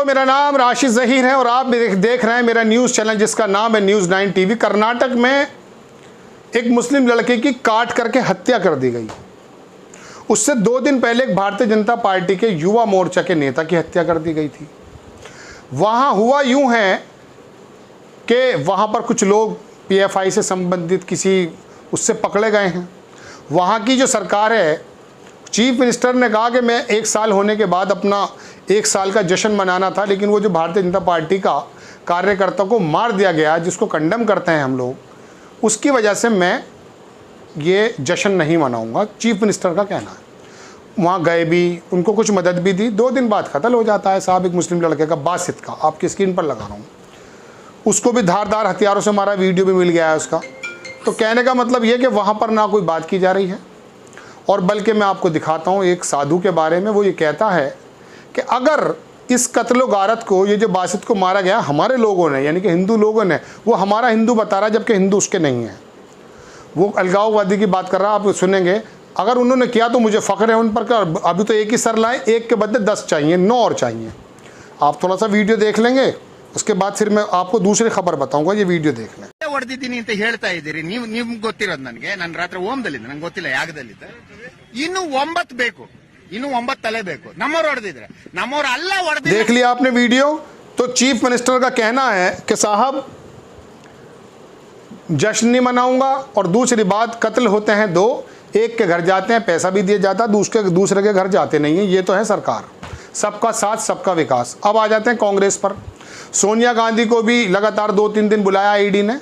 तो मेरा नाम राशिद ज़हीर है और आप देख रहे हैं मेरा न्यूज़ चैनल जिसका नाम है न्यूज़ 9 टीवी। कर्नाटक में एक मुस्लिम लड़के की काट करके हत्या कर दी गई। उससे 2 दिन पहले एक भारतीय जनता पार्टी के युवा मोर्चा के नेता की हत्या कर दी गई थी। वहाँ हुआ यूँ है कि वहाँ पर कुछ लोग पीएफआई से संबंधित किसी उससे पकड़े गए हैं। वहाँ की जो सरकार है, चीफ मिनिस्टर ने कहा कि मैं 1 साल होने के बाद अपना 1 साल का जश्न मनाना था, लेकिन वो जो भारतीय जनता पार्टी का कार्यकर्ता को मार दिया गया, जिसको कंडेम करते हैं हम लोग, उसकी वजह से मैं ये जश्न नहीं मनाऊंगा, चीफ मिनिस्टर का कहना है। वहाँ गए भी, उनको कुछ मदद भी दी। 2 दिन बाद कत्ल हो जाता है साहब एक मुस्लिम लड़के का, बासित का, आपकी स्क्रीन पर लगा रहा हूँ। उसको भी धारदार हथियारों से मारा, वीडियो भी मिल गया है उसका। तो कहने का मतलब ये कि वहाँ पर ना कोई बात की जा रही है, और बल्कि मैं आपको दिखाता हूँ एक साधु के बारे में। वो ये कहता है कि अगर इस कत्ल गारत को, ये जो बासित को मारा गया हमारे लोगों ने, यानी कि हिंदू लोगों ने, वो हमारा हिंदू बता रहा है जबकि हिंदू उसके नहीं है। वो अलगाववादी की बात कर रहा है, आप सुनेंगे। अगर उन्होंने किया तो मुझे फ़ख्र है उन पर। अभी तो एक ही सर लाए, एक के बदले 10 चाहिए, 9 और चाहिए। आप थोड़ा सा वीडियो देख लेंगे, उसके बाद फिर मैं आपको दूसरी खबर बताऊंगा। ये वीडियो देख लें। ಹೊಡೆದಿದ್ದೀನಿ ಅಂತ ಹೇಳ್ತಾ ಇದ್ದೀರಿ ನೀವು, ನಿಮ್ಗೆ ಗೊತ್ತಿರೋದು ನನಗೆ. ನಾನು ರಾತ್ರಿ ಹೋಮದಲ್ಲಿದ್ದೆ, ನಂಗೆ ಗೊತ್ತಿಲ್ಲ ಯಾಗದಲ್ಲಿದ್ದೆ. ಇನ್ನು 9 ಬೇಕು, ಇನ್ನು 9 ತಲೆ ಬೇಕು. ನಮ್ಮವ್ರು ಹೊಡೆದಿದ್ರೆ, ನಮ್ಮವ್ರು ಅಲ್ಲ ಹೊಡೆದಿದ್ರೆ. देख लिया आपने वीडियो। तो चीफ मिनिस्टर का कहना है कि साहब जश्न नहीं मनाऊंगा, और दूसरी बात, कत्ल होते हैं 2, एक के घर जाते हैं, पैसा भी दिया जाता है, दूसरे के घर जाते नहीं है। ये तो है सरकार, सबका साथ सबका विकास। अब आ जाते हैं कांग्रेस पर। सोनिया गांधी को भी लगातार 2-3 दिन बुलाया ईडी ने,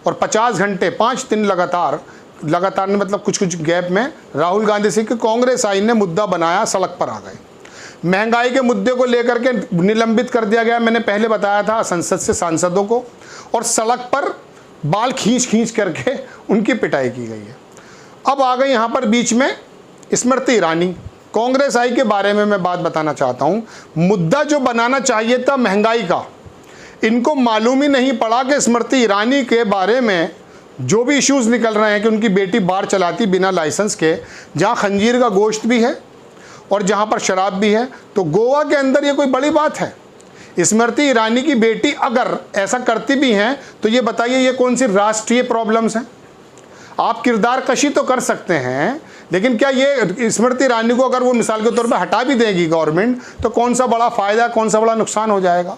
और 50 घंटे 5 दिन लगातार ने मतलब कुछ गैप में राहुल गांधी से कि कांग्रेस आई ने मुद्दा बनाया, सड़क पर आ गए। महंगाई के मुद्दे को लेकर के निलंबित कर दिया गया, मैंने पहले बताया था, संसद से सांसदों को, और सड़क पर बाल खींच करके उनकी पिटाई की गई है। अब आ गई यहाँ पर बीच में स्मृति ईरानी। कांग्रेस आई के बारे में मैं बात बताना चाहता हूँ। मुद्दा जो बनाना चाहिए था महंगाई का, इनको मालूम ही नहीं पड़ा कि स्मृति ईरानी के बारे में जो भी इश्यूज़ निकल रहे हैं कि उनकी बेटी बार चलाती बिना लाइसेंस के, जहां खंजीर का गोश्त भी है और जहां पर शराब भी है। तो गोवा के अंदर ये कोई बड़ी बात है? स्मृति ईरानी की बेटी अगर ऐसा करती भी हैं तो ये बताइए ये कौन सी राष्ट्रीय प्रॉब्लम्स हैं? आप किरदार कशी तो कर सकते हैं, लेकिन क्या ये स्मृति ईरानी को अगर वो मिसाल के तौर पर हटा भी देगी गवर्नमेंट, तो कौन सा बड़ा फ़ायदा, कौन सा बड़ा नुकसान हो जाएगा?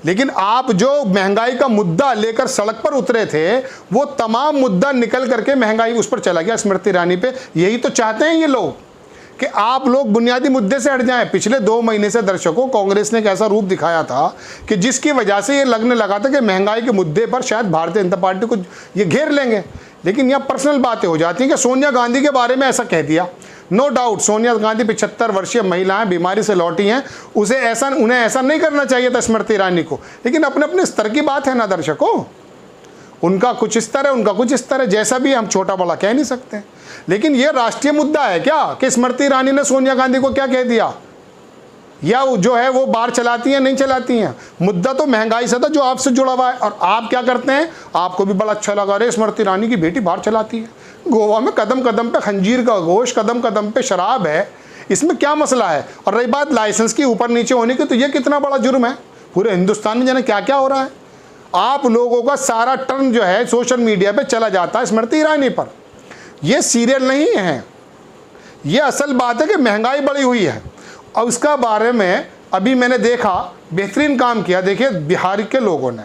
लेकिन आप जो महंगाई का मुद्दा लेकर सड़क पर उतरे थे, वो तमाम मुद्दा निकल करके महंगाई उस पर चला गया, स्मृति ईरानी पे। यही तो चाहते हैं ये लोग कि आप लोग बुनियादी मुद्दे से हट जाएं। पिछले 2 महीने से दर्शकों, कांग्रेस ने एक ऐसा रूप दिखाया था कि जिसकी वजह से ये लगने लगा था कि महंगाई के मुद्दे पर शायद भारतीय जनता पार्टी को ये घेर लेंगे। लेकिन यहाँ पर्सनल बातें हो जाती हैं कि सोनिया गांधी के बारे में ऐसा कह दिया। नो डाउट सोनिया गांधी 75 वर्षीय महिला हैं, बीमारी से लौटी हैं, उन्हें ऐसा नहीं करना चाहिए था स्मृति ईरानी को। लेकिन अपने अपने स्तर की बात है ना दर्शकों, उनका कुछ स्तर है, उनका कुछ स्तर है, जैसा भी हम छोटा बड़ा कह नहीं सकते। लेकिन यह राष्ट्रीय मुद्दा है क्या कि स्मृति ईरानी ने सोनिया गांधी को क्या कह दिया, या जो है वो बार चलाती हैं नहीं चलाती हैं? मुद्दा तो महंगाई से था जो आपसे जुड़ा हुआ है। और आप क्या करते हैं, आपको भी बड़ा अच्छा लगा, अरे स्मृति ईरानी की बेटी बार चलाती है। गोवा में कदम कदम पे खंजीर का गोश्त, कदम कदम पे शराब है, इसमें क्या मसला है? और रही बात लाइसेंस की ऊपर नीचे होने की, तो ये कितना बड़ा जुर्म है? पूरे हिंदुस्तान में जाने क्या क्या हो रहा है। आप लोगों का सारा टर्न जो है सोशल मीडिया पे चला जाता है स्मृति ईरानी पर। ये सीरियल नहीं है, ये असल बात है कि महंगाई बढ़ी हुई है। और उसका बारे में अभी मैंने देखा, बेहतरीन काम किया। देखिए बिहार के लोगों ने,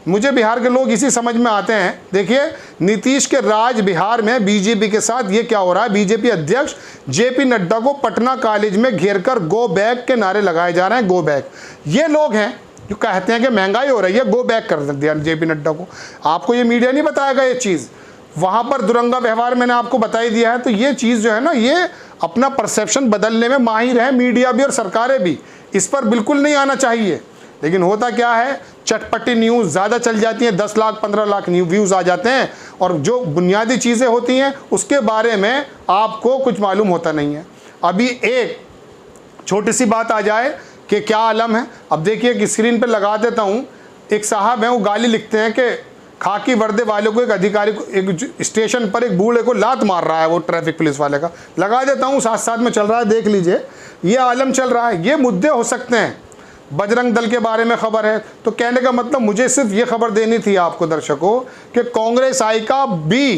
मुझे बिहार के लोग इसी समझ में आते हैं। देखिए नीतीश के राज बिहार में बीजेपी के साथ ये क्या हो रहा है। बीजेपी अध्यक्ष जेपी नड्डा को पटना कॉलेज में घेरकर गो बैक के नारे लगाए जा रहे हैं। गो बैक, ये लोग हैं जो कहते हैं कि महंगाई हो रही है, गो बैक कर दिया जेपी नड्डा को। आपको ये मीडिया नहीं बताएगा ये चीज़, वहाँ पर दुरंगा व्यवहार मैंने आपको बता ही दिया है। तो ये चीज़ जो है ना, ये अपना परसेप्शन बदलने में माहिर है मीडिया भी और सरकारें भी, इस पर बिल्कुल नहीं आना चाहिए। लेकिन होता क्या है, चटपटी न्यूज़ ज़्यादा चल जाती हैं, 10 लाख 15 लाख व्यूज़ आ जाते हैं, और जो बुनियादी चीज़ें होती हैं उसके बारे में आपको कुछ मालूम होता नहीं है। अभी एक छोटी सी बात आ जाए कि क्या आलम है। अब देखिए कि स्क्रीन पर लगा देता हूँ, एक साहब हैं वो गाली लिखते हैं कि खाकी वर्दे वाले को, एक अधिकारी को, एक स्टेशन पर एक बूढ़े को लात मार रहा है, वो ट्रैफिक पुलिस वाले का। लगा देता हूँ, साथ साथ में चल रहा है, देख लीजिए, ये आलम चल रहा है। ये मुद्दे हो सकते हैं बजरंग दल के बारे में खबर है। तो कहने का मतलब मुझे सिर्फ ये खबर देनी थी आपको दर्शकों कि कांग्रेस आई का भी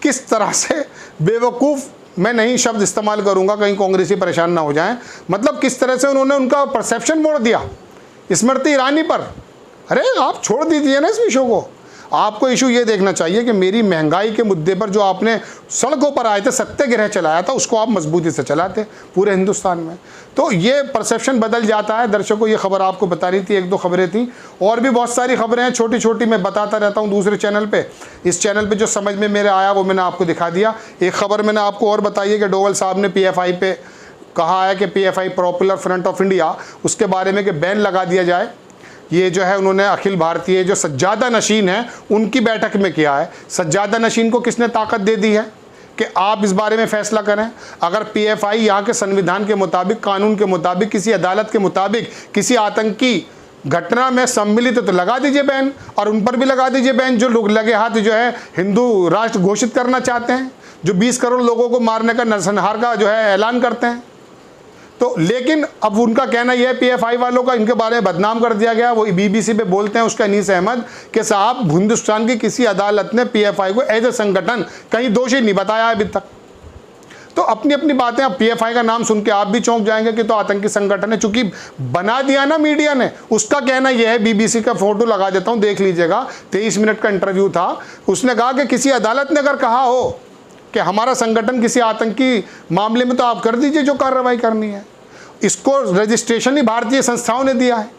किस तरह से बेवकूफ़, मैं नहीं शब्द इस्तेमाल करूंगा कहीं कांग्रेसी परेशान ना हो जाएं, मतलब किस तरह से उन्होंने उनका परसेप्शन मोड़ दिया स्मृति ईरानी पर। अरे आप छोड़ दीजिए ना इस विषय को। आपको इशू ये देखना चाहिए कि मेरी महंगाई के मुद्दे पर जो आपने सड़कों पर आए थे, सत्याग्रह चलाया था, उसको आप मजबूती से चलाते पूरे हिंदुस्तान में। तो ये परसेप्शन बदल जाता है दर्शकों। ये खबर आपको बता रही थी, एक दो खबरें थी, और भी बहुत सारी खबरें हैं छोटी छोटी, मैं बताता रहता हूँ दूसरे चैनल पे। इस चैनल पे जो समझ में मेरे आया वो मैंने आपको दिखा दिया। एक खबर मैंने आपको और बताई है कि डोवल साहब ने PFI पे कहा है कि PFI popular front of India, उसके बारे में कि बैन लगा दिया जाए। ये जो है उन्होंने अखिल भारतीय जो सज्जादा नशीन है उनकी बैठक में किया है। सज्जादा नशीन को किसने ताकत दे दी है कि आप इस बारे में फैसला करें? अगर PFI यहाँ के संविधान के मुताबिक, कानून के मुताबिक, किसी अदालत के मुताबिक किसी आतंकी घटना में सम्मिलित है तो लगा दीजिए बैन, और उन पर भी लगा दीजिए बैन जो लोग लगे हाथ जो है हिंदू राष्ट्र घोषित करना चाहते हैं, जो 20 करोड़ लोगों को मारने का नरसंहार का जो है ऐलान करते हैं। तो लेकिन अब उनका कहना यह है, PFI वालों का इनके बारे में बदनाम कर दिया गया। वो BBC पे बोलते हैं उसका अनीस अहमद कि साहब हिंदुस्तान की किसी अदालत ने PFI को एज ए संगठन कहीं दोषी नहीं बताया अभी तक। तो अपनी अपनी बातें, अब PFI का नाम सुन के आप भी चौंक जाएंगे कि तो आतंकी संगठन है, चूंकि बना दिया ना मीडिया ने। उसका कहना यह है, BBC का फोटो लगा देता हूं, देख लीजिएगा, 23 मिनट का इंटरव्यू था। उसने कहा कि किसी अदालत ने अगर कहा हो कि हमारा संगठन किसी आतंकी मामले में, तो आप कर दीजिए जो कार्रवाई करनी है। इसको रजिस्ट्रेशन ही भारतीय संस्थाओं ने दिया है,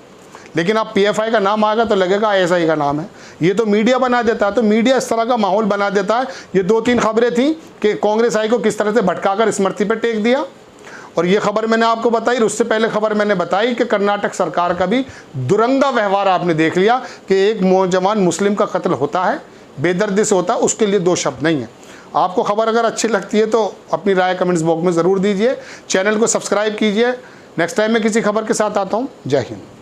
लेकिन अब PFI का नाम आएगा तो लगेगा ISI का नाम है। ये तो मीडिया बना देता है, तो मीडिया इस तरह का माहौल बना देता है। ये 2-3 खबरें थी कि कांग्रेस आई को किस तरह से भटकाकर स्मृति पर टेक दिया, और ये खबर मैंने आपको बताई। उससे पहले खबर मैंने बताई कि कर्नाटक सरकार का भी दुरंगा व्यवहार आपने देख लिया कि एक नौजवान मुस्लिम का कत्ल होता है, बेदर्दी से होता है, उसके लिए 2 शब्द नहीं है। आपको खबर अगर अच्छी लगती है तो अपनी राय कमेंट्स बॉक्स में ज़रूर दीजिए, चैनल को सब्सक्राइब कीजिए। नेक्स्ट टाइम मैं किसी खबर के साथ आता हूँ। जय हिंद।